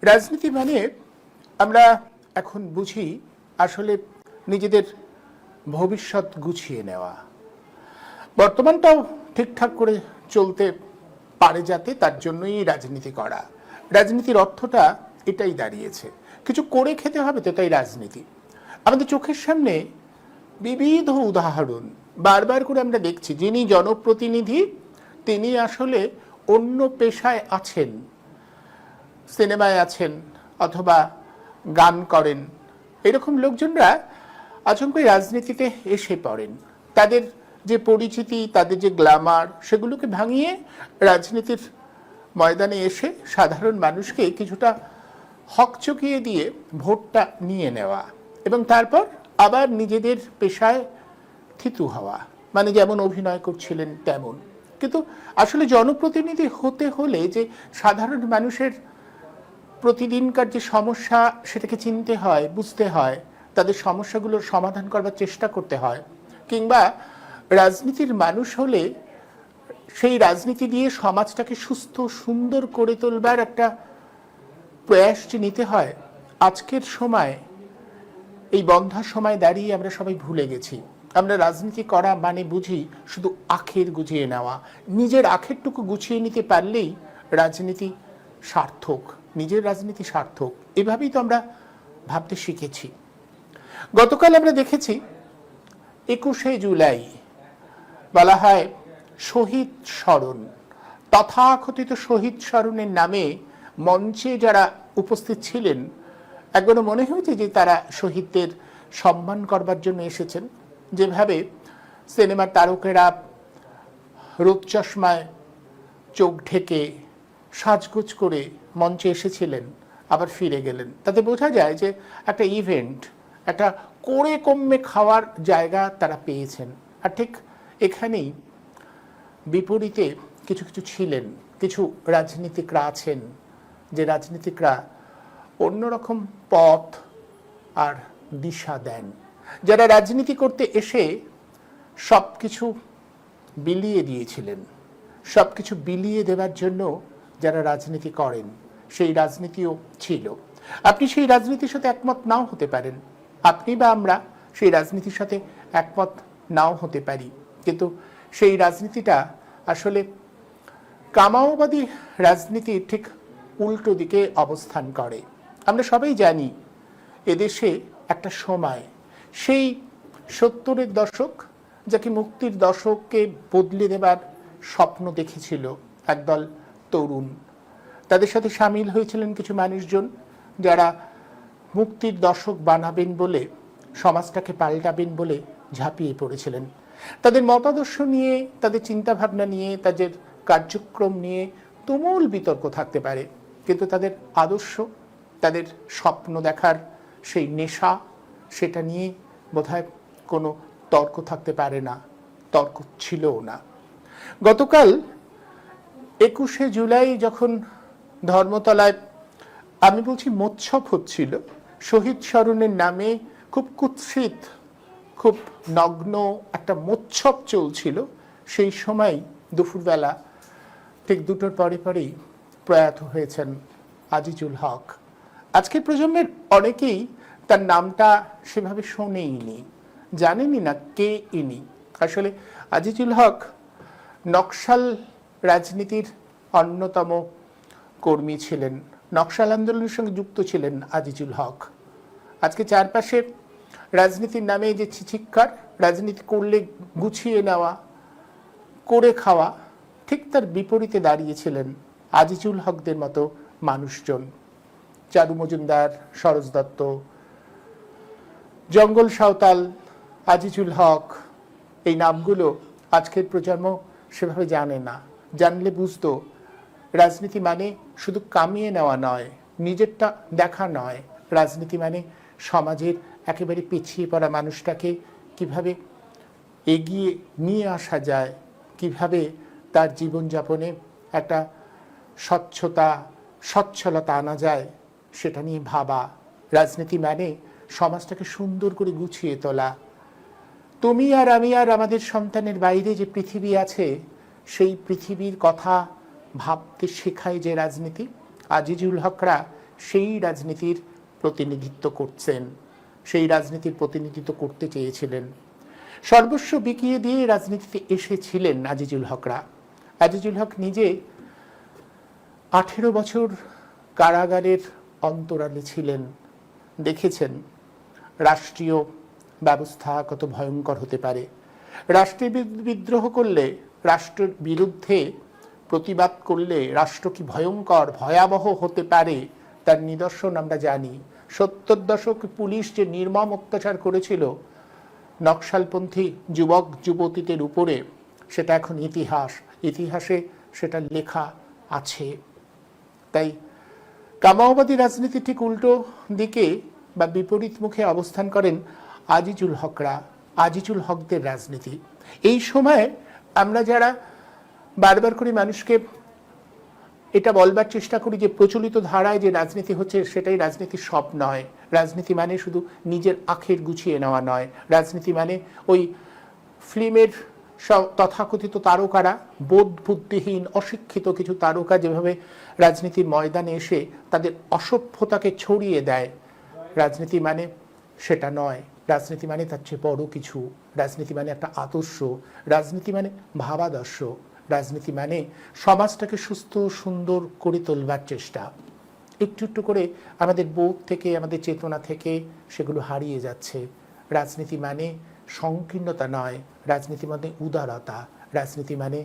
রাজনীতি মানে আমরা এখন বুঝি আসলে নিজেদের ভবিষ্যৎ গুছিয়ে নেওয়া, বর্তমানটাও ঠিকঠাক করে চলতে পারে যাতে, তার জন্যই রাজনীতি করা। রাজনীতির অর্থটা এটাই দাঁড়িয়েছে, কিছু করে খেতে হবে, তো তাই রাজনীতি। আমাদের চোখের সামনে বিবিধ উদাহরণ বারবার করে আমরা দেখছি, যিনি জনপ্রতিনিধি তিনি আসলে অন্য পেশায় আছেন, সিনেমায় আছেন অথবা গান করেন। এরকম লোকজনরা আচমকাই রাজনীতিতে এসে পড়েন। তাদের যে পরিচিতি, তাদের যে গ্ল্যামার, সেগুলোকে ভাঙিয়ে রাজনীতির ময়দানে এসে সাধারণ মানুষকে কিছুটা হকচকিয়ে দিয়ে ভোটটা নিয়ে নেওয়া এবং তারপর আবার নিজেদের পেশায় থিতু হওয়া, মানে যেমন অভিনয় করছিলেন তেমন। কিন্তু আসলে জনপ্রতিনিধি হতে হলে যে সাধারণ মানুষের প্রতিদিনকার যে সমস্যা, সেটাকে চিনতে হয়, বুঝতে হয়, তাদের সমস্যাগুলোর সমাধান করবার চেষ্টা করতে হয়, কিংবা রাজনীতির মানুষ হলে সেই রাজনীতি দিয়ে সমাজটাকে সুস্থ সুন্দর করে তোলবার একটা প্রয়াস যে নিতে হয়, আজকের সময় এই বন্ধ্যার সময় দাঁড়িয়ে আমরা সবাই ভুলে গেছি। আমরা রাজনীতি করা মানে বুঝি শুধু আখের গুছিয়ে নেওয়া, নিজের আখেরটুকু গুছিয়ে নিতে পারলেই রাজনীতি সার্থক, নিজের রাজনীতি সার্থক, এভাবেই তো আমরা ভাবতে শিখেছি। গতকাল আমরা দেখেছি 21শে জুলাই বলা হয় শহীদ স্মরণ। তথাকথিত শহীদ স্মরণের নামে মঞ্চে যারা উপস্থিত ছিলেন, একবারও মনে হয়েছে যে তারা শহীদদের সম্মান করবার জন্য এসেছেন? যেভাবে সিনেমার তারকেরা রোদ চশমায় চোখ ঢেকে সাজগোজ করে মঞ্চে এসেছিলেন, আবার ফিরে গেলেন, তাতে বোঝা যায় যে একটা ইভেন্ট, একটা করে কমে খাওয়ার জায়গা তারা পেয়েছেন। আর ঠিক এখানেই বিপরীতে কিছু কিছু ছিলেন, কিছু রাজনীতিকরা আছেন, যে রাজনীতিকরা অন্যরকম পথ আর দিশা দেন, যারা রাজনীতি করতে এসে সব কিছু বিলিয়ে দিয়েছিলেন। সব কিছু বিলিয়ে দেওয়ার জন্য যারা রাজনীতি করেন, সেই রাজনীতিও ছিল। আপনি সেই রাজনীতির সাথে একমত নাও হতে পারেন, আপনি বা আমরা সেই রাজনীতির সাথে একমত নাও হতে পারি, কিন্তু সেই রাজনীতিটা আসলে কামাওবাদী রাজনীতির ঠিক উল্টো দিকে অবস্থান করে। আমরা সবাই জানি এদেশে একটা সময়, সেই 70-এর দশক, যাকে মুক্তির দশককে বদলে দেবার স্বপ্ন দেখেছিল একদল তরুণ। তাদের সাথে সামিল হয়েছিলেন কিছু মানুষজন যারা মুক্তির দশক বানাবেন বলে, সমাজটাকে পাল্টাবেন বলে ঝাঁপিয়ে পড়েছিলেন। তাদের মতাদর্শ নিয়ে, তাদের চিন্তাভাবনা নিয়ে, তাদের কার্যক্রম নিয়ে তুমুল বিতর্ক থাকতে পারে, কিন্তু তাদের আদর্শ, তাদের স্বপ্ন দেখার সেই নেশা, সেটা নিয়ে বোধহয় কোনো তর্ক থাকতে পারে না, তর্ক ছিলও না। গতকাল 21শে জুলাই যখন ধর্মতলায়, আমি বলছি মোৎসব হচ্ছিল, শহীদ স্মরণের নামে খুব কুৎসিত, খুব নগ্ন একটা মোৎসব চলছিল, সেই সময় দুপুরবেলা ঠিক 2টোর পরে পরেই প্রয়াত হয়েছেন আজিজুল হক। আজকের প্রজন্মের অনেকেই তার নামটা সেভাবে শোনেইনি, জানেনই না কে ইনি। আসলে আজিজুল হক নকশাল রাজনীতির অন্যতম কর্মী ছিলেন, নকশাল আন্দোলনের সঙ্গে যুক্ত ছিলেন আজিজুল হক। আজকে চারপাশে রাজনীতির নামে যে চিৎকার, রাজনীতি করলে গুছিয়ে নেওয়া, করে খাওয়া, ঠিক তার বিপরীতে দাঁড়িয়েছিলেন আজিজুল হকদের মতো মানুষজন। চারু মজুমদার, সরোজ দত্ত, জঙ্গল সাঁওতাল, আজিজুল হক, এই নামগুলো আজকের প্রজন্ম সেভাবে জানে না। জানলে বুঝতো রাজনীতি মানে শুধু কামিয়ে নেওয়া নয়, নিজেরটা দেখা নয়। রাজনীতি মানে সমাজের একেবারে পিছিয়ে পড়া মানুষটাকে কিভাবে এগিয়ে নিয়ে আসা যায়, কিভাবে তার জীবনযাপনে একটা স্বচ্ছতা, সচ্ছলতা আনা যায়, সেটা নিয়ে ভাবা। রাজনীতি মানে সমাজটাকে সুন্দর করে গুছিয়ে তোলা। তুমি আর আমি আর আমাদের সন্তানের বাইরে যে পৃথিবী আছে, সেই পৃথিবীর কথা ভাবতে শেখায় যে রাজনীতি, আজিজুল হকরা সেই রাজনীতির প্রতিনিধিত্ব করছেন, সেই রাজনীতির প্রতিনিধিত্ব করতে চেয়েছিলেন। সর্বস্ব বিকিয়ে দিয়ে রাজনীতিতে এসেছিলেন আজিজুল হকরা। আজিজুল হক নিজে 18 বছর কারাগারের অন্তরালে ছিলেন, দেখেছেন রাষ্ট্রীয় ব্যবস্থা কত ভয়ঙ্কর হতে পারে। রাষ্ট্রে বিদ্রোহ করলে, রাষ্ট্রের বিরুদ্ধে প্রতিবাদ করলে রাষ্ট্র কি ভয়ঙ্কর ভয়াবহ হতে পারে তার নিদর্শন আমরা জানি। 70 দশক পুলিশ যে নির্মম অত্যাচার করেছিল নকশালপন্থী যুবক যুবতীদের উপরে, সেটা এখন ইতিহাসে সেটা লেখা আছে। তাই কামাওবাদী রাজনীতি ঠিক উল্টো দিকে বা বিপরীত মুখে অবস্থান করেন আজিজুল হকরা, আজিজুল হকদের রাজনীতি। এই সময় আমরা যারা বারবার করে মানুষকে এটা বলবার চেষ্টা করি যে প্রচলিত ধারায় যে রাজনীতি হচ্ছে সেটাই রাজনীতি, সব নয়। রাজনীতি মানে শুধু নিজের আখের গুছিয়ে নেওয়া নয়। রাজনীতি মানে ওই ফিল্মের তথাকথিত তারকারা, বোধ বুদ্ধিহীন অশিক্ষিত কিছু তারকা যেভাবে রাজনীতির ময়দানে এসে তাদের অসভ্যতাকে ছড়িয়ে দেয়, রাজনীতি মানে সেটা নয়। রাজনীতি মানে তার চেয়ে বড় কিছু। রাজনীতি মানে একটা আদর্শ, রাজনীতি মানে ভাবাদর্শ, রাজনীতি মানে সমাজটাকে সুস্থ সুন্দর করে তোলবার চেষ্টা। একটু একটু করে আমাদের বোধ থেকে, আমাদের চেতনা থেকে সেগুলো হারিয়ে যাচ্ছে। রাজনীতি মানে সংকীর্ণতা নয়, রাজনীতি মানে উদারতা, রাজনীতি মানে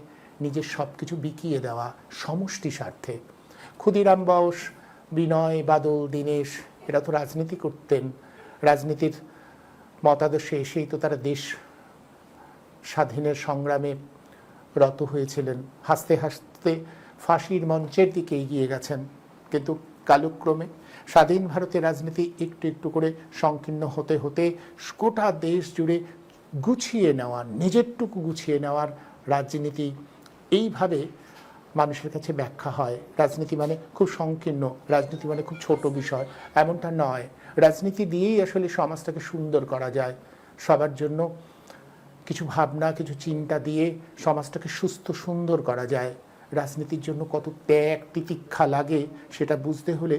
নিজের সব কিছু বিকিয়ে দেওয়া সমষ্টি স্বার্থে। ক্ষুদিরাম বস, বিনয়, বাদল, দীনেশ এরা তো রাজনীতি করতেন। রাজনীতির মতাদর্শে এসেই তো তারা দেশ স্বাধীনের সংগ্রামে রত হয়েছিলেন। হাসতে হাসতে ফাঁসির মঞ্চের দিকে এগিয়ে গেছেন। কিন্তু কালক্রমে স্বাধীন ভারতের রাজনীতি একটু একটু করে সংকীর্ণ হতে হতে গোটা দেশ জুড়ে গুছিয়ে নেওয়ার, নিজেরটুকু গুছিয়ে নেওয়ার রাজনীতি এইভাবে মানুষের কাছে ব্যাখ্যা হয়। রাজনীতি মানে খুব সংকীর্ণ, রাজনীতি মানে খুব ছোট বিষয়, এমনটা নয়। রাজনীতি দিয়েই আসলে সমাজটাকে সুন্দর করা যায়। সবার জন্য কিছু ভাবনা, কিছু চিন্তা দিয়ে সমাজটাকে সুস্থ সুন্দর করা যায়। রাজনীতির জন্য কত ত্যাগ তিতিক্ষা লাগে সেটা বুঝতে হলে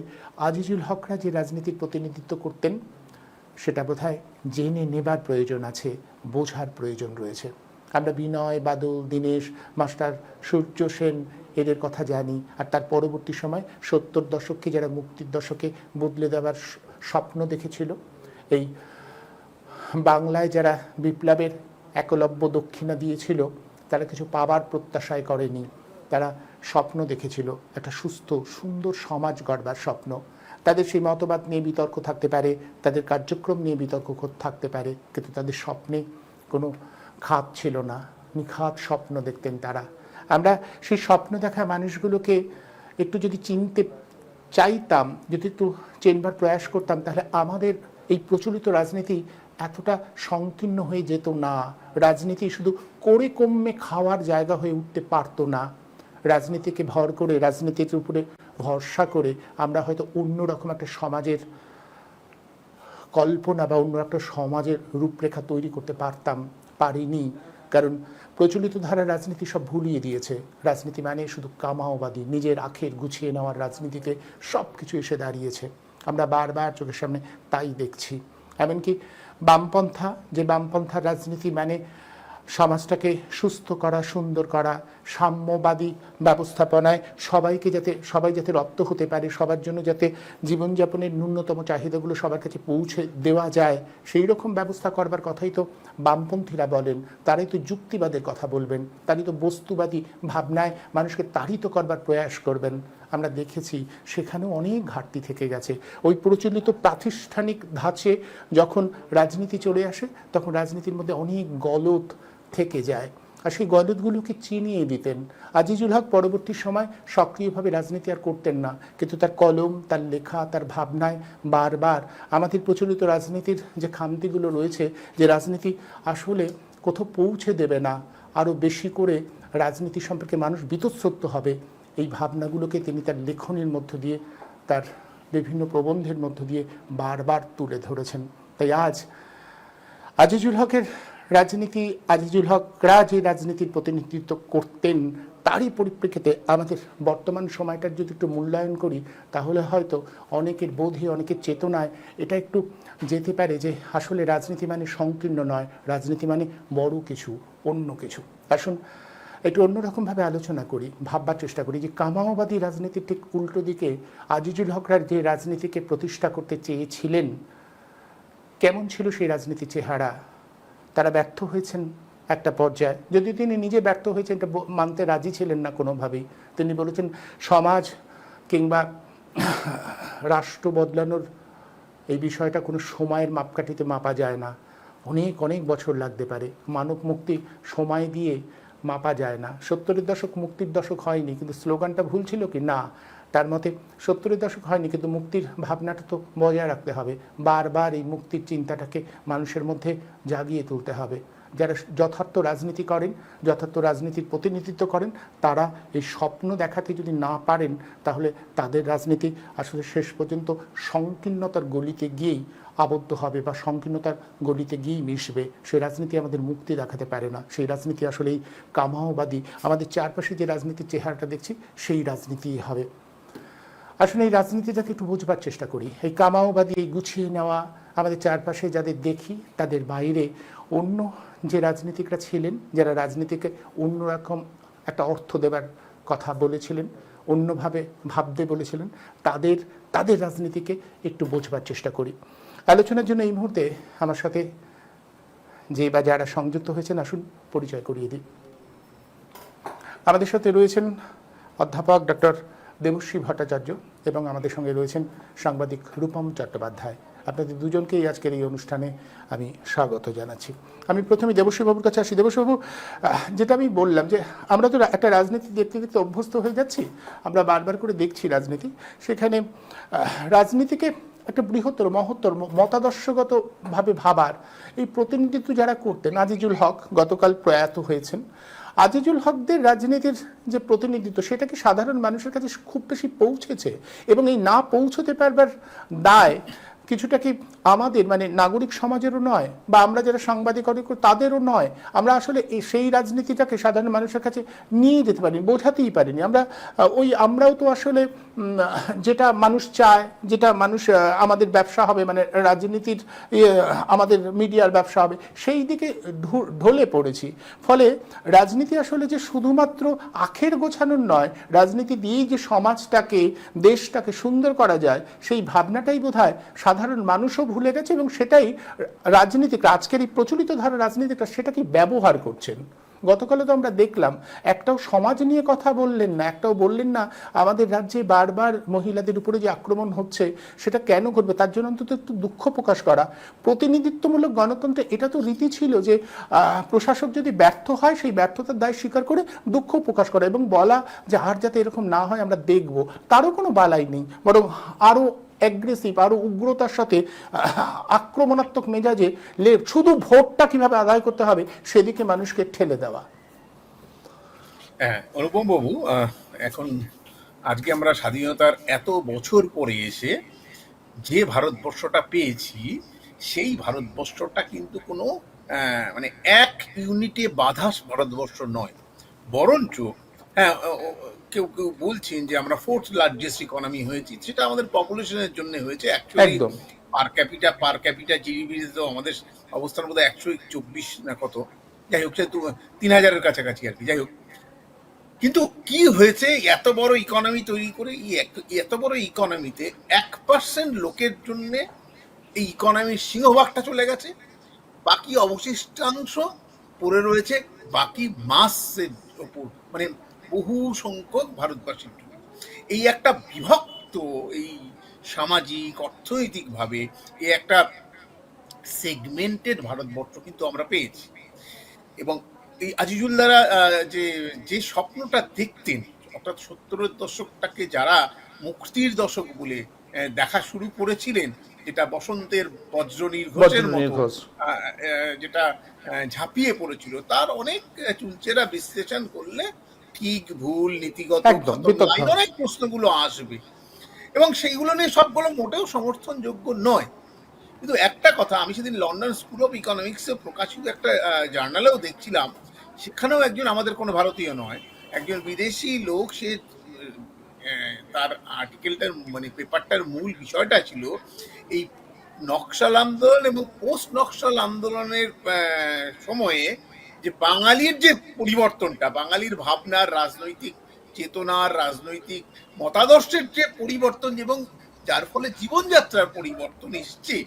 আজিজুল হকরা যে রাজনীতির প্রতিনিধিত্ব করতেন সেটা বোধহয় জেনে নেবার প্রয়োজন আছে, বোঝার প্রয়োজন রয়েছে। আমরা বিনয়, বাদল, দীনেশ, মাস্টার সূর্য সেন এদের কথা জানি। আর তার পরবর্তী সময় 70 দশককে যারা মুক্তির দশকে বদলে দেওয়ার স্বপ্ন দেখেছিল, এই বাংলায় যারা বিপ্লবের একলব্য দক্ষিণা দিয়েছিল, তারা কিছু পাবার প্রত্যাশায় করেনি। তারা স্বপ্ন দেখেছিল একটা সুস্থ সুন্দর সমাজ গড়বার স্বপ্ন। তাদের সেই মতবাদ নিয়ে বিতর্ক থাকতে পারে, তাদের কার্যক্রম নিয়ে বিতর্ক থাকতে পারে, কিন্তু তাদের স্বপ্নে কোনো খাত ছিল না। নিখাত স্বপ্ন দেখতেন তারা। আমরা সেই স্বপ্ন দেখা মানুষগুলোকে একটু যদি চিনতে চাইতাম, যদি একটু চেনবার প্রয়াস করতাম, তাহলে আমাদের এই প্রচলিত রাজনীতি এতটা সংকীর্ণ হয়ে যেত না। রাজনীতি শুধু করে কমে খাওয়ার জায়গা হয়ে উঠতে পারতো না। রাজনীতিকে ভর করে, রাজনীতির উপরে ভরসা করে আমরা হয়তো অন্যরকম একটা সমাজের কল্পনা বা অন্য একটা সমাজের রূপরেখা তৈরি করতে পারতাম, পারিনি। কারণ প্রচলিত ধারার রাজনীতি সব ভুলিয়ে দিয়েছে। রাজনীতি মানে শুধু কামাওবাদী, নিজের আখের গুছিয়ে নেওয়ার রাজনীতিতে সব কিছু এসে দাঁড়িয়েছে। আমরা বারবার চোখের সামনে তাই দেখছি। এমনকি বামপন্থা, যে বামপন্থার রাজনীতি মানে সমাজটাকে সুস্থ করা, সুন্দর করা, সাম্যবাদী ব্যবস্থাপনায় সবাই যাতে রপ্ত হতে পারে, সবার জন্য যাতে জীবনযাপনের ন্যূনতম চাহিদাগুলো সবার কাছে পৌঁছে দেওয়া যায়, সেই রকম ব্যবস্থা করবার কথাই তো বামপন্থীরা বলেন। তারাই তো যুক্তিবাদের কথা বলবেন, তারাই তো বস্তুবাদী ভাবনায় মানুষকে তাড়িত করবার প্রয়াস করবেন। আমরা দেখেছি সেখানেও অনেক ঘাটতি থেকে গেছে। ওই প্রচলিত প্রাতিষ্ঠানিক ধাঁচে যখন রাজনীতি চলে আসে, তখন রাজনীতির মধ্যে অনেক গলদ থেকে যায়, আর সেই গলদগুলোকে চিনিয়ে দিতেন। আজিজুল হক পরবর্তী সময় সক্রিয়ভাবে রাজনীতি আর করতেন না, কিন্তু তার কলম, তার লেখা, তার ভাবনায় বারবার আমাদের প্রচলিত রাজনীতির যে খামতিগুলো রয়েছে, যে রাজনীতি আসলে কোথাও পৌঁছে দেবে না, আরও বেশি করে রাজনীতি সম্পর্কে মানুষ বীতশ্রদ্ধ হবে, এই ভাবনাগুলোকে তিনি তার লেখনের মধ্য দিয়ে, তার বিভিন্ন প্রবন্ধের মধ্য দিয়ে বারবার তুলে ধরেছেন। তাই আজ আজিজুল হকের রাজনীতি, আজিজুল হকরা যে রাজনীতির প্রতিনিধিত্ব করতেন তারই পরিপ্রেক্ষিতে আমাদের বর্তমান সময়টার যদি একটু মূল্যায়ন করি, তাহলে হয়তো অনেকের বোধে, অনেকের চেতনায় এটা একটু যেতে পারে যে আসলে রাজনীতি মানে সংকীর্ণ নয়, রাজনীতি মানে বড় কিছু, অন্য কিছু। আসুন একটু অন্যরকমভাবে আলোচনা করি, ভাববার চেষ্টা করি যে কামাওবাদী রাজনীতির ঠিক উল্টো দিকে আজিজুল হকরা যে রাজনীতিকে প্রতিষ্ঠা করতে চেয়েছিলেন, কেমন ছিল সেই রাজনীতির চেহারা। তারা ব্যর্থ হয়েছেন একটা পর্যায়ে, যদিও তিনি নিজে ব্যর্থ হয়েছেন এটা মানতে রাজি ছিলেন না কোনোভাবেই। তিনি বলেছেন সমাজ কিংবা রাষ্ট্র বদলানোর এই বিষয়টা কোনো সময়ের মাপকাঠিতে মাপা যায় না, অনেক অনেক বছর লাগতে পারে। মানব মুক্তি সময় দিয়ে মাপা যায় না। 70-এর দশক মুক্তির দশক হয়নি, কিন্তু স্লোগানটা ভুল ছিল কি না, তার মতে 70-এর দশক হয়নি, কিন্তু মুক্তির ভাবনাটা তো বজায় রাখতে হবে। বারবার এই মুক্তির চিন্তাটাকে মানুষের মধ্যে জাগিয়ে তুলতে হবে। যারা যথার্থ রাজনীতি করেন, যথার্থ রাজনীতির প্রতিনিধিত্ব করেন, তারা এই স্বপ্ন দেখাতে যদি না পারেন, তাহলে তাদের রাজনীতি আসলে শেষ পর্যন্ত সংকীর্ণতার গলিতে গিয়েই আবদ্ধ হবে বা সংকীর্ণতার গলিতে গিয়েই মিশবে। সেই রাজনীতি আমাদের মুক্তি দেখাতে পারে না। সেই রাজনীতি আসলে এই কামাওবাদী, আমাদের চারপাশে যে রাজনীতির চেহারাটা দেখছি সেই রাজনীতিই হবে। আসলে এই রাজনীতিটাকে একটু বুঝবার চেষ্টা করি। এই কামাওবাদী, এই গুছিয়ে নেওয়া, আমাদের চারপাশে যাদের দেখি তাদের বাইরে অন্য যে রাজনীতিকরা ছিলেন, যারা রাজনীতিকে অন্যরকম একটা অর্থ দেবার কথা বলেছিলেন, অন্যভাবে ভাবতে বলেছিলেন, তাদের রাজনীতিকে একটু বোঝবার চেষ্টা করি। আলোচনার জন্য এই মুহূর্তে আমার সাথে যে বা যারা সংযুক্ত হয়েছেন, আসুন পরিচয় করিয়ে দিই। আমাদের সাথে রয়েছেন অধ্যাপক ডক্টর দেবশ্রী ভট্টাচার্য এবং আমাদের সঙ্গে রয়েছেন সাংবাদিক রূপম চট্টোপাধ্যায়। আপনাদের দুজনকেই আজকের এই অনুষ্ঠানে আমি স্বাগত জানাচ্ছি। আমি প্রথমে দেবশ্রীবাবুর কাছে আসি। দেবশ্রীবাবু, যেটা আমি বললাম যে আমরা তো একটা রাজনীতি দেখতে দেখতে অভ্যস্ত হয়ে যাচ্ছি, আমরা বারবার করে দেখছি রাজনীতি, সেখানে রাজনীতিকে একটা বৃহত্তর মহত্তর মতাদর্শগতভাবে ভাবার এই প্রতিনিধিত্ব যারা করতেন, আজিজুল হক গতকাল প্রয়াত হয়েছেন, আজিজুল হকদের রাজনীতির যে প্রতিনিধিত্ব সেটা কি সাধারণ মানুষের কাছে খুব বেশি পৌঁছেছে? এবং এই না পৌঁছতে পারবার দায় কিছুটা কি আমাদের মানে নাগরিক সমাজেরও নয়, বা আমরা যারা সাংবাদিকতা করি তাদেরও নয়? আমরা আসলে সেই রাজনীতিটাকে সাধারণ মানুষের কাছে নিয়ে যেতে পারিনি, বোঝাতেই পারিনি। আমরাও তো আসলে যেটা মানুষ চায়, যেটা মানুষ আমাদের ব্যবসা হবে, মানে রাজনীতির আমাদের মিডিয়ার ব্যবসা হবে, সেই দিকে ঢলে পড়েছি। ফলে রাজনীতি আসলে যে শুধুমাত্র আখের গোছানোর নয়, রাজনীতি দিয়েই যে সমাজটাকে, দেশটাকে সুন্দর করা যায়, সেই ভাবনাটাই বোধহয় সাধারণ মানুষও ভুলে গেছে, এবং সেটাই রাজনীতিক আজকের এই প্রচলিত ধারা রাজনীতিকরা সেটাকে ব্যবহার করছেন। গতকালে তো আমরা দেখলাম একটাও সমাজ নিয়ে কথা বললেন না, একটাও বললেন না আমাদের রাজ্যে বারবার মহিলাদের উপরে যে আক্রমণ হচ্ছে সেটা কেন ঘটবে, তার জন্য অন্তত একটু দুঃখ প্রকাশ করা। প্রতিনিধিত্বমূলক গণতন্ত্রে এটা তো রীতি ছিল যে প্রশাসক যদি ব্যর্থ হয় সেই ব্যর্থতার দায় স্বীকার করে দুঃখ প্রকাশ করা এবং বলা যে আর যাতে এরকম না হয় আমরা দেখব। তারও কোনো বালাই নেই, বরং আরও অ্যাগ্রেসিভ, আরও উগ্রতার সাথে আক্রমণাত্মক মেজাজে শুধু ভোটটা কিভাবে আদায় করতে হবে সেদিকে মানুষকে ঠেলে দেওয়া। হ্যাঁ, অনুপম বাবু, এখন আজকে আমরা স্বাধীনতার এত বছর পরে এসে যে ভারতবর্ষটা পেয়েছি, সেই ভারতবর্ষটা কিন্তু কোনো মানে এক ইউনিটে বাঁধা ভারতবর্ষ নয়, বরঞ্চ হ্যাঁ, কেউ কেউ বলছেন যে আমরা ফোর্থ লার্জেস্ট ইকোনমি হয়েছি। সেটা আমাদের পপুলেশনের জন্য হয়েছে। অ্যাকচুয়ালি পার ক্যাপিটা জিডিপি তো আমাদের অবস্থার মধ্যে 124 না কত, যাই হোক, সে 3000-এর কাছাকাছি আর কি। যাই হোক, কিন্তু কি হয়েছে, এত বড় ইকোনমি তৈরি করে এত বড় ইকোনমিতে 1% লোকের জন্য এই ইকোনমির সিংহভাগটা চলে গেছে, বাকি অবশিষ্টাংশ পড়ে রয়েছে বাকি মাসের ওপর, মানে বহু সংখ্যক ভারতবাসীর জন্য। এই একটা বিভক্ত, এই সামাজিক অর্থনৈতিকভাবে এই একটা সেগমেন্টেড ভারতবর্ষ কিন্তু আমরা পেয়েছি। এবং এই আজিজুল্লাহরা যে স্বপ্নটা দেখতেন, অর্থাৎ 70-এর দশকটাকে যারা মুক্তির দশক বলে দেখা শুরু করেছিলেন, যেটা বসন্তের বজ্র নির্ঘোষের মতো যেটা ঝাঁপিয়ে পড়েছিল, তার অনেক চুলচেরা বিশ্লেষণ করলে ঠিক ভুল নীতিগত অনেক প্রশ্নগুলো আসবে, এবং সেইগুলো নিয়ে সবগুলো মোটেও সমর্থনযোগ্য নয়। কিন্তু একটা কথা, আমি সেদিন লন্ডন স্কুল অফ ইকোনমিক্সে প্রকাশিত একটা জার্নালেও দেখছিলাম, সেখানেও একজন আমাদের কোনো ভারতীয় নয়, একজন বিদেশি লোক, সে তার আর্টিকেলটার মানে পেপারটার মূল বিষয়টা ছিল এই নকশাল আন্দোলন এবং পোস্ট নকশাল আন্দোলনের সময়ে যে বাঙালির যে পরিবর্তনটা, বাঙালির ভাবনার, রাজনৈতিক চেতনার, রাজনৈতিক মতাদর্শের যে পরিবর্তন এবং যার ফলে জীবনযাত্রার পরিবর্তন এসছে,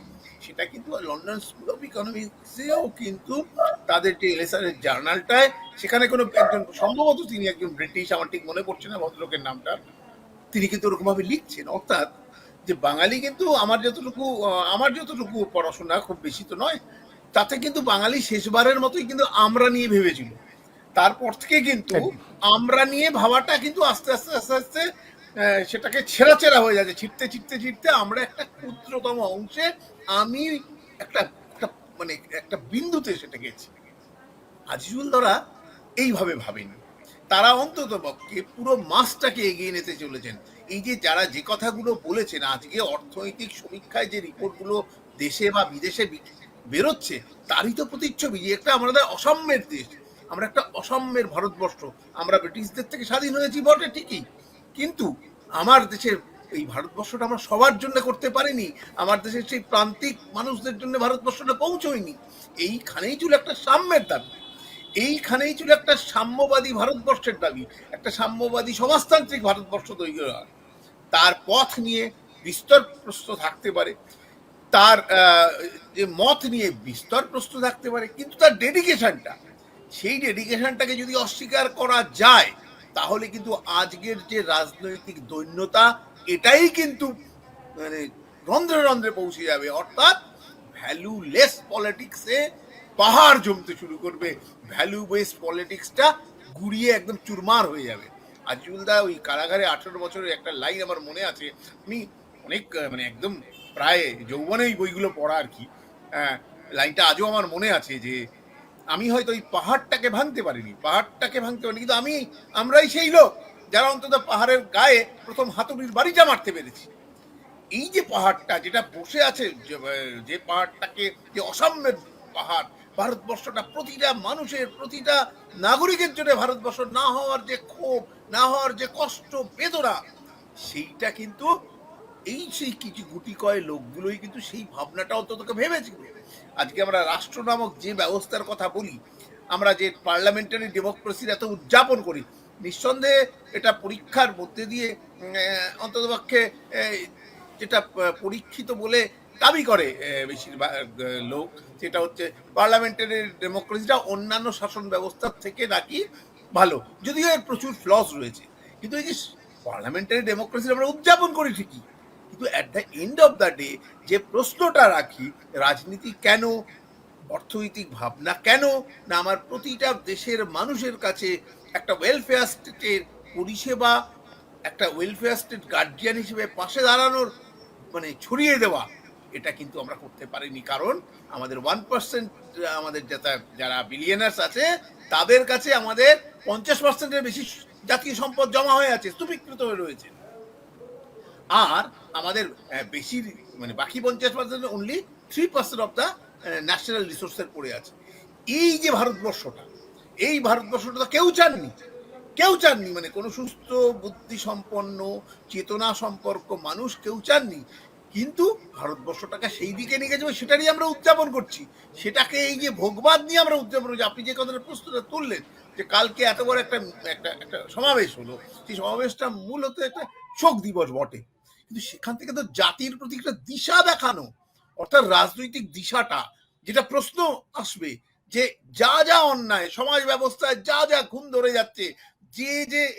সেটা কিন্তু লন্ডন স্কুল অফ ইকোনমিক্সেও কিন্তু তাদের যে এলএসআর জার্নালটায়, সেখানে কোনো একজন, সম্ভবত তিনি একজন ব্রিটিশ, আমার ঠিক মনে পড়ছে না ভদ্রলোকের নামটা, তিনি কিন্তু ওরকমভাবে লিখছেন। অর্থাৎ যে বাঙালি কিন্তু আমার যতটুকু পড়াশোনা, খুব বেশি তো নয়, তাতে কিন্তু বাঙালি শেষবারের মতোই কিন্তু আমরা নিয়ে ভেবেছিল। তারপর থেকে কিন্তু আমরা নিয়ে ভাবাটা কিন্তু আস্তে আস্তে আস্তে আস্তে সেটাকে ছেঁড়া হয়ে যাচ্ছে। ছিটতে ছিটতে ছিটতে আমরা একটা ক্ষুদ্রতম অংশে, আমি একটা একটা মানে একটা বিন্দুতে সেটা গেছি। আজিজুল দরা এইভাবে ভাবেনি, তারা অন্তত পক্ষে পুরো মাসটাকে এগিয়ে নিতে চলেছেন। এই যে যারা যে কথাগুলো বলেছেন, আজকে অর্থনৈতিক সমীক্ষায় যে রিপোর্টগুলো দেশে বা বিদেশে বেরোচ্ছে, তারই তো প্রতিচ্ছবি যে একটা আমাদের অসাম্যের দেশ, আমরা একটা অসাম্যের ভারতবর্ষ। আমরা ব্রিটিশদের থেকে স্বাধীন হয়েছি বটে ঠিকই, কিন্তু আমার দেশের এই ভারতবর্ষটা আমরা সবার জন্য করতে পারিনি। আমার দেশের সেই প্রান্তিক মানুষদের জন্য ভারতবর্ষটা পৌঁছয়নি। এইখানেই ছিল একটা সাম্যের দাবি, এইখানেই ছিল একটা সাম্যবাদী ভারতবর্ষের দাবি, একটা সাম্যবাদী সমাজতান্ত্রিক ভারতবর্ষ তৈরি হওয়া। তার পথ নিয়ে বিস্তর প্রশ্ন থাকতে পারে, তার যে মত নিয়ে বিস্তর প্রশ্ন থাকতে পারে, কিন্তু তার ডেডিকেশনটা, সেই ডেডিকেশনটাকে যদি অস্বীকার করা যায়, তাহলে কিন্তু আজকের যে রাজনৈতিক দৈন্যতা, এটাই কিন্তু মানে রন্ধ্রে রন্ধ্রে পৌঁছে যাবে। অর্থাৎ ভ্যালুলেস পলিটিক্সে পাহাড় জমতে শুরু করবে, ভ্যালু বেসড পলিটিক্সটা গুড়িয়ে একদম চুরমার হয়ে যাবে। আজিজুলদা ওই কারাগারে 18 বছরের একটা লাইন আমার মনে আছে, আমি অনেক মানে একদম প্রায় যৌবনে এই বইগুলো পড়া আর কি, লাইনটা আজও আমার মনে আছে যে আমি হয়তো ওই পাহাড়টাকে ভাঙতে পারিনি, কিন্তু আমরাই সেই লোক যারা অন্তত পাহাড়ের গায়ে প্রথম হাতুড়ির বাড়িটা মারতে পেরেছি। এই যে পাহাড়টা যেটা বসে আছে, যে পাহাড়টাকে, যে অসাম্যের পাহাড়, ভারতবর্ষটা প্রতিটা মানুষের, প্রতিটা নাগরিকের জন্য ভারতবর্ষ না হওয়ার যে ক্ষোভ, না হওয়ার যে কষ্ট বেদনা, সেইটা কিন্তু সেই কিছু গুটি কয় লোকগুলোই কিন্তু সেই ভাবনাটা অন্তত ভেবেছিল। আজকে আমরা রাষ্ট্র নামক যে ব্যবস্থার কথা বলি, আমরা যে পার্লামেন্টারি ডেমোক্রেসির এত উদযাপন করি, নিঃসন্দেহে এটা পরীক্ষার মধ্যে দিয়ে অন্ততপক্ষে যেটা পরীক্ষিত বলে দাবি করে বেশিরভাগ লোক, সেটা হচ্ছে পার্লামেন্টারি ডেমোক্রেসিটা অন্যান্য শাসন ব্যবস্থার থেকে নাকি ভালো, যদিও এর প্রচুর ফ্লস রয়েছে। কিন্তু এই যে পার্লামেন্টারি ডেমোক্রেসি আমরা উদযাপন করি ঠিকই, কিন্তু at the end of the day যে প্রশ্নটা রাখি, রাজনীতি কেন, অর্থনৈতিক ভাবনা কেন, না আমার প্রতিটা দেশের মানুষের কাছে একটা ওয়েলফেয়ার স্টেটের পরিষেবা, একটা ওয়েলফেয়ার স্টেট গার্জিয়ান হিসেবে পাশে দাঁড়ানোর মানে ছড়িয়ে দেওয়া, এটা কিন্তু আমরা করতে পারিনি। কারণ আমাদের 1%, আমাদের যারা বিলিয়নার্স আছে, তাদের কাছে আমাদের 50%-এর বেশি জাতীয় সম্পদ জমা হয়ে আছে, স্তূপীকৃত হয়ে রয়েছে। আর আমাদের বেশি মানে বাকি 50% অনলি 3% অফ দ্য ন্যাশনাল রিসোর্সের পড়ে আছে। এই যে ভারতবর্ষটা, এই ভারতবর্ষটা তো কেউ চাননি, মানে কোনো সুস্থ বুদ্ধি সম্পন্ন চেতনা সম্পর্ক মানুষ কেউ চাননি। কিন্তু ভারতবর্ষটাকে সেই দিকে নিয়ে গেছে, সেটারই আমরা উদযাপন করছি। সেটাকে এই যে ভোগবাদ নিয়ে আমরা উদযাপন করছি। আপনি যে কথাটা প্রশ্নটা তুললেন যে কালকে এত বড় একটা একটা একটা সমাবেশ হলো, সেই সমাবেশটা মূলত একটা শোক দিবস বটে, কিন্তু সেখান থেকে তো জাতির প্রতি একটা দিশা দেখানো, অর্থাৎ রাজনৈতিক দিশাটা, যেটা প্রশ্ন আসবে যে যা যা অন্যায় সমাজ ব্যবস্থায়, যা যা খুন ধরে যাচ্ছে, যে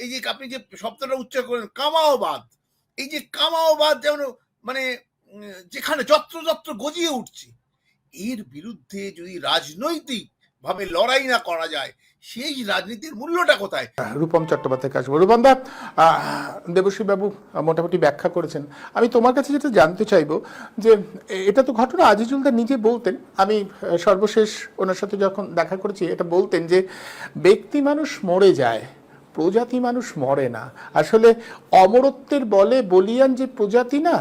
এই যে আপনি যে শব্দটা উচ্চারণ করেন কামাওবাদ, এই যে কামাওবাদ যেমন মানে যেখানে যত্র যত্র গজিয়ে উঠছে, এর বিরুদ্ধে যদি রাজনৈতিক ভাবে লড়াই না করা যায়, সেই রাজনীতির মূল্যটা কোথায়? রূপম চট্টোপাধ্যায় কাছে রূপম দা, দেবশ্রী বাবু মোটামুটি ব্যাখ্যা করেছেন। আমি তোমার কাছে যেটা জানতে চাইবো যে এটা তো ঘটনা আজিজুল দা নিজে বলতেন, আমি সর্বশেষ ওনার সাথে যখন দেখা করেছি এটা বলতেন যে ব্যক্তি মানুষ মরে যায়, প্রজাতি মানুষ মরে না। আসলে অমরত্বের বলে বলিয়ান যে প্রজাতি না,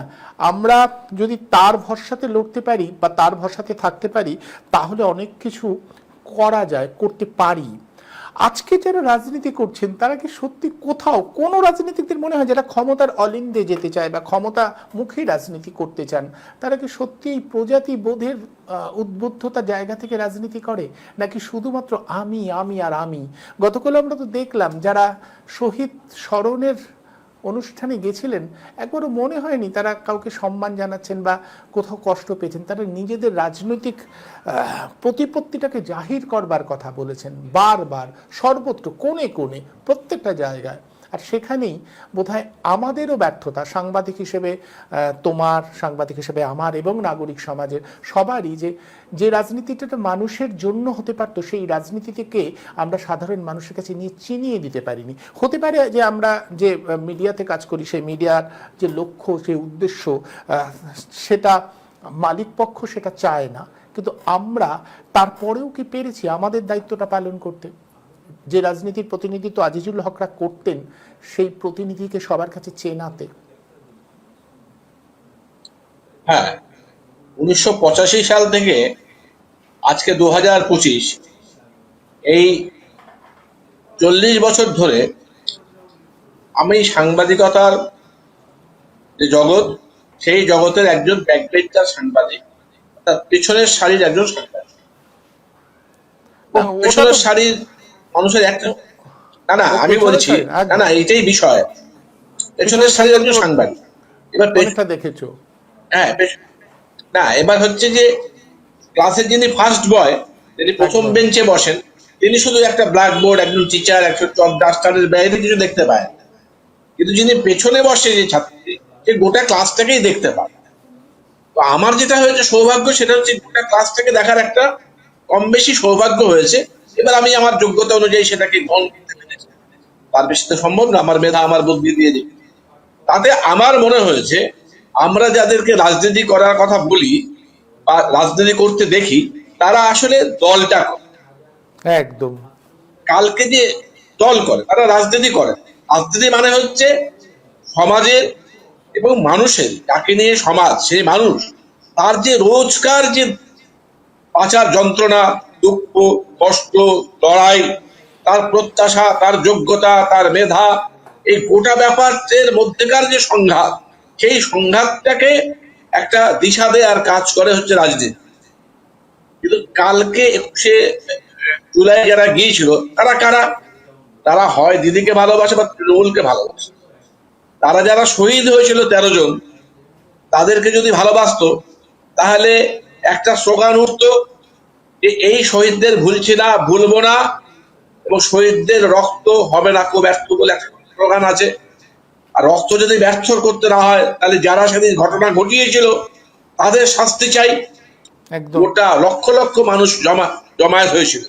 আমরা যদি তার ভরসাতে লড়তে পারি বা তার ভরসাতে থাকতে পারি, তাহলে অনেক কিছু করা যায়, করতে পারি। আজকে যারা রাজনীতি করছেন তারা কি সত্যি কোথাও কোনো রাজনীতিকদের মনে হয় যারা ক্ষমতার অলিন্দে যেতে চায় বা ক্ষমতা মুখী রাজনীতি করতে চান, তারা কি সত্যি এই প্রজাতি বোধের উদ্বুদ্ধতা জায়গা থেকে রাজনীতি করে, নাকি শুধুমাত্র আমি আমি আর আমি? গতকাল আমরা তো দেখলাম যারা শহীদ স্মরণের অনুষ্ঠানে গেছিলেন, একবারও মনে হয়নি তারা কাউকে সম্মান জানাচ্ছেন বা কোথাও কষ্ট পেয়েছেন। তারা নিজেদের রাজনৈতিক প্রতিপত্তিটাকে জাহির করবার কথা বলেছেন বারবার, সর্বত্র কোণে কোণে প্রত্যেকটা জায়গায়। আর সেখানেই বোধহয় আমাদেরও ব্যর্থতা, সাংবাদিক হিসেবে তোমার, সাংবাদিক হিসেবে আমার, এবং নাগরিক সমাজের সবারই, যে রাজনীতিটা মানুষের জন্য হতে পারতো সেই রাজনীতি থেকে আমরা সাধারণ মানুষের কাছে নিয়ে চিনিয়ে দিতে পারিনি। হতে পারে যে আমরা যে মিডিয়াতে কাজ করি সেই মিডিয়ার যে লক্ষ্য, সেই উদ্দেশ্য, সেটা মালিক পক্ষ সেটা চায় না, কিন্তু আমরা তারপরেও কি পেরেছি আমাদের দায়িত্বটা পালন করতে? যে রাজনীতির প্রতিনিধিত্ব আজিজুল হকরা করতেন সেই প্রতিনিধিকে সবার কাছে চেনাতে। হ্যাঁ, 1985 সাল থেকে আজকে 2025, এই 40 বছর ধরে আমি সাংবাদিকতার যে জগৎ, সেই জগতের একজন ব্যাকবেঞ্চার সাংবাদিক, তার পেছনের সারির একজন সাংবাদিক। পেছনের সারির মানুষের একটা না আমি বলছি না এইটাই বিষয়, পেছনের সারির একজন সাংবাদিক। এবার দেখেছো? হ্যাঁ, না এবার হচ্ছে যে ক্লাসের যিনি ফার্স্ট বয়, যিনি প্রথম বেঞ্চে বসেন, তিনি শুধু একটা ব্ল্যাকবোর্ড, একজন টিচার, একটা চক ডাস্টারের বাইরে কিছু দেখতে পায়, কিন্তু যিনি পেছনে বসে যে ছাত্রী, সে গোটা ক্লাসটাকেই দেখতে পায়। তো আমার যেটা হয়েছে সৌভাগ্য, সেটা হচ্ছে গোটা ক্লাসটাকে দেখার একটা কম বেশি সৌভাগ্য হয়েছে। এবার আমি আমার যোগ্যতা অনুযায়ী সেটাকে গ্রহণ করতে পেরেছি। তার বেশি তো সম্ভব না, আমার মেধা আমার বুদ্ধি দিয়ে দিই। তাতে আমার মনে হয়েছে আমরা যাদেরকে রাজনীতি করার কথা বলি বা রাজনীতি করতে দেখি, তারা আসলে দলটা করে। একদম কালকে যে দল করে তারা রাজনীতি করে। রাজনীতি মানে হচ্ছে সমাজের এবং মানুষের, যাকে নিয়ে সমাজ, সেই মানুষ তার যে রোজকার যে বাঁচার যন্ত্রণা, দুঃখ, কষ্ট, লড়াই, তার প্রত্যাশা, তার যোগ্যতা, তার মেধা, এই গোটা ব্যাপারের মধ্যেকার যে সংঘাত, সেই সংঘাতটাকে একটা দিশা দেয় আর কাজ করে হচ্ছে রাজনীতি। কিন্তু কালকে 21শে জুলাই যারা গিয়েছিল তারা কারা? তারা হয় দিদিকে ভালোবাসে বা তৃণমূলকে ভালোবাসে। তারা যারা শহীদ হয়েছিল 13 জন, তাদেরকে যদি ভালোবাসতো তাহলে একটা স্লোগান উঠতো যে এই শহীদদের ভুলছি না, ভুলবো না, এবং শহীদদের রক্ত হবে না কো ব্যর্থ বলে একটা স্লোগান আছে। আর রক্ত যদি ব্যর্থ করতে না হয়, তাহলে যারা সেদিন ঘটনা ঘটিয়েছিল তাদের শাস্তি চাই। গোটা লক্ষ লক্ষ মানুষ জমায়েত হয়েছিল,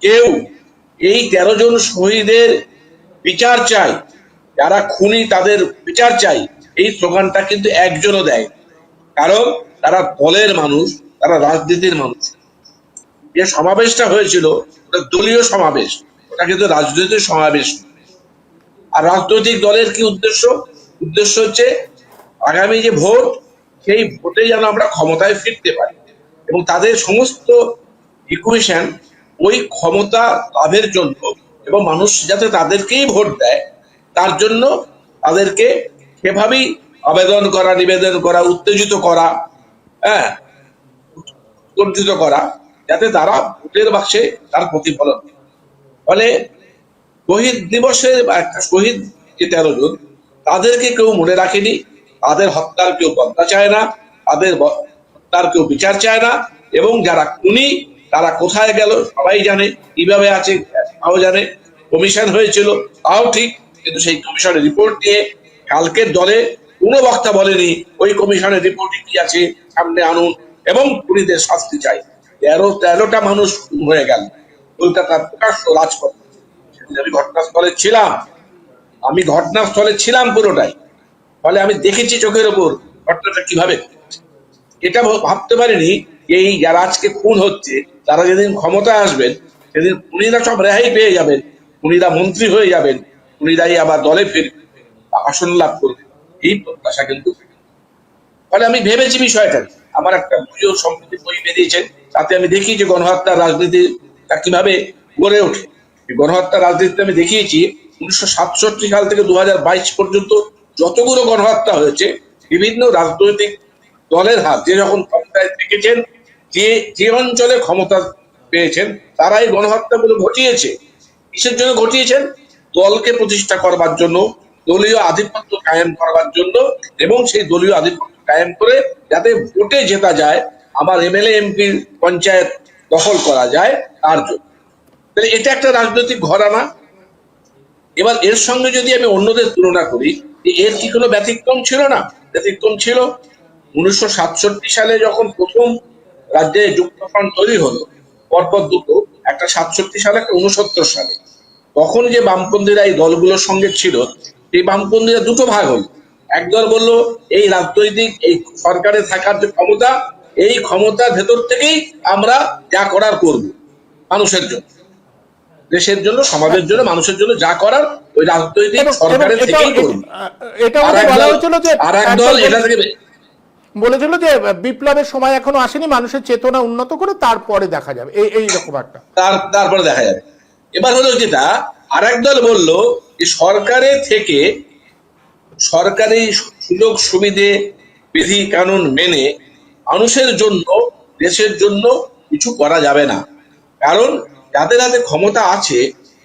কেউ এই 13 জন শহীদের বিচার চাই, যারা খুনি তাদের বিচার চাই, এই স্লোগানটা কিন্তু একজনও দেয়। কারণ তারা দলের মানুষ, তারা রাজনীতির মানুষ। যে সমাবেশটা হয়েছিল ওটা দলীয় সমাবেশ, ওটা কিন্তু রাজনৈতিক সমাবেশ। আর রাজনৈতিক দলের কি উদ্দেশ্য? উদ্দেশ্য হচ্ছে আগামী যে ভোট, সেই ভোটে যেন আমরা ক্ষমতায় ফিরতে পারি, এবং তাদের সমস্ত ইকুয়েশন ওই ক্ষমতা লাভের জন্য, এবং মানুষ যাতে তাদেরকেই ভোট দেয় তার জন্য তাদেরকে সেভাবেই আবেদন করা, নিবেদন করা, উত্তেজিত করা, হ্যাঁ উত্তেজিত করা, যাতে তারা ভোটের বাক্সে তার প্রতিফলন। ফলে শহীদ দিবসে একটা শহীদ যে 13 জন, তাদেরকে কেউ মনে রাখেনি, তাদের হত্যার কেউ বদলা চায় না, তাদের হত্যার কেউ বিচার চায় না, এবং যারা খুনি তারা কোথায় গেল সবাই জানে, কিভাবে আছে তাও জানে। কমিশন হয়েছিল তাও ঠিক, কিন্তু সেই কমিশনের রিপোর্ট নিয়ে কালকের দলে কোনো বক্তা বলেনি ওই কমিশনের রিপোর্টে কি আছে সামনে আনুন এবং খুনিদের শাস্তি চাই। 13টা মানুষ হয়ে গেল কলকাতার প্রকাশ্য রাজপথ। আমি ঘটনাস্থলে ছিলাম পুরোটাই, ফলে আমি দেখেছি চোখের ওপর ঘটনাটা কিভাবে। এটা ভাবতে পারিনি এই যারা আজকে খুন হচ্ছে তারা যেদিন ক্ষমতায় আসবেন সেদিন খুনিরা সব রেহাই পেয়ে যাবেন, খুনিরা মন্ত্রী হয়ে যাবেন, খুনিরাই আবার দলে ফিরবে, আসন লাভ করবে, এই প্রত্যাশা কিন্তু। ফলে আমি ভেবেছি বিষয়টা, আমার একটা বইও সম্প্রতি বই বেরিয়েছে, তাতে আমি দেখি যে গণহত্যার রাজনীতিটা কিভাবে গড়ে ওঠে, এই গণহত্যা রাজনীতিতে আমি দেখিয়েছি 1967 সাল থেকে 2022 পর্যন্ত যতগুলো গণহত্যা হয়েছে বিভিন্ন রাজনৈতিক দলের হাত, যে যখন ক্ষমতায় থেকেছেন, যে যে অঞ্চলে ক্ষমতা পেয়েছেন, তারা এই গণহত্যাগুলো ঘটিয়েছে। কিসের জন্য ঘটিয়েছেন? দলকে প্রতিষ্ঠা করবার জন্য, দলীয় আধিপত্য কায়েম করবার জন্য, এবং সেই দলীয় আধিপত্য কায়েম করে যাতে ভোটে জেতা যায়, আমার এমএলএ এমপি পঞ্চায়েত দখল করা যায়, তার জন্য। তাহলে এটা একটা রাজনৈতিক ঘরানা। এবার এর সঙ্গে যদি আমি অন্যদের তুলনা করি, এর কি কোনো ব্যতিক্রম ছিল না? ব্যতিক্রম ছিল। 1967 সালে যখন প্রথম রাজ্যে যুক্তফ্রন্ট তৈরি হলো, পরপর দুটো, একটা 67 সালে, একটা 69 সালে, তখন যে বামপন্থীরা এই দলগুলোর সঙ্গে ছিল, সেই বামপন্থীরা দুটো ভাগ হলো। একদল বললো এই রাজনৈতিক এই সরকারে থাকার যে ক্ষমতা, এই ক্ষমতার ভেতর থেকেই আমরা যা করার করব, মানুষের জন্য, দেশের জন্য, সমাজের জন্য, মানুষের জন্য যা করার ওই রাজনৈতিক সরকারের থেকেই করব। এটা বলা হয়েছিল যে আর একদল এটা থেকে বলেছিল যে বিপ্লবের সময় এখনো আসেনি, মানুষের চেতনা উন্নত করে তারপরে দেখা যাবে, এইরকম একটা তারপরে দেখা যাবে। এবার হলো যেটা, আর একদল বললো যে সরকারের থেকে সরকারি সুযোগ সুবিধে বিধি কানুন মেনে মানুষের জন্য, দেশের জন্য কিছু করা যাবে না। কারণ যাদের হাতে ক্ষমতা আছে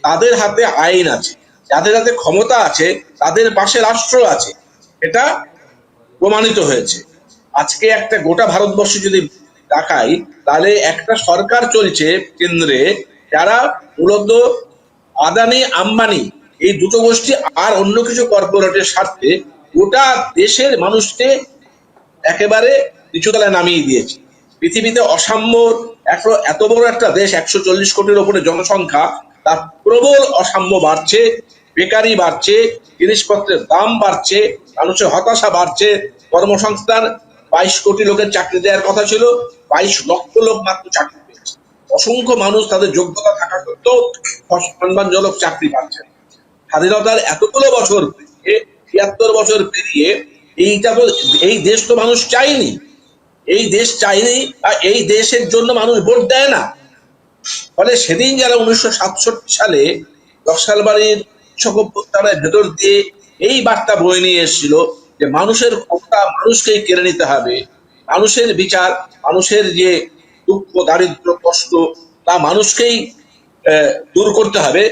তাদের হাতে আইন আছে, যাদের হাতে ক্ষমতা আছে তাদের পাশে রাষ্ট্র আছে। এটা প্রমাণিত হয়েছে। আজকে একটা গোটা ভারতবর্ষ যদি তাকাই, তাহলে একটা সরকার চলছে কেন্দ্রে, যারা মূলত আদানি আম্বানি এই দুটো গোষ্ঠী আর অন্য কিছু কর্পোরেটের স্বার্থে গোটা দেশের মানুষকে একেবারে নিচুতলায় নামিয়ে দিয়েছে। পৃথিবীতে অসাম্য, এত বড় একটা দেশ, 140 কোটির উপরে জনসংখ্যা, তার প্রবল অসাম্য বাড়ছে, বেকারি বাড়ছে, জিনিসপত্রের দাম বাড়ছে, মানুষের হতাশা বাড়ছে। কর্মসংস্থান 22 কোটি লোকের চাকরি দেওয়ার কথা ছিল, 22 লক্ষ লোক মাত্র চাকরি পেয়েছে। অসংখ্য মানুষ তাদের যোগ্যতা থাকা সত্ত্বেও সম্মানজনক চাকরি পাচ্ছে। স্বাধীনতার এতগুলো বছর, ৭৩ বছর পেরিয়ে এইটা তো, এই দেশ তো মানুষ চায়নি, এই দেশ চায়নি, আর এই দেশের জন্য মানুষ ভোট দেয় না। ফলে সেদিন যারা 1967 সালে নকশালবাড়ির অভ্যুত্থানের ভেতর দিয়ে এই বার্তা বয়ে নিয়ে এসেছিল যে মানুষের ক্ষমতা মানুষকেই কেড়ে নিতে হবে, মানুষের বিচার, মানুষের যে দুঃখ দারিদ্র কষ্ট তা মানুষকেই দূর করতে হবে,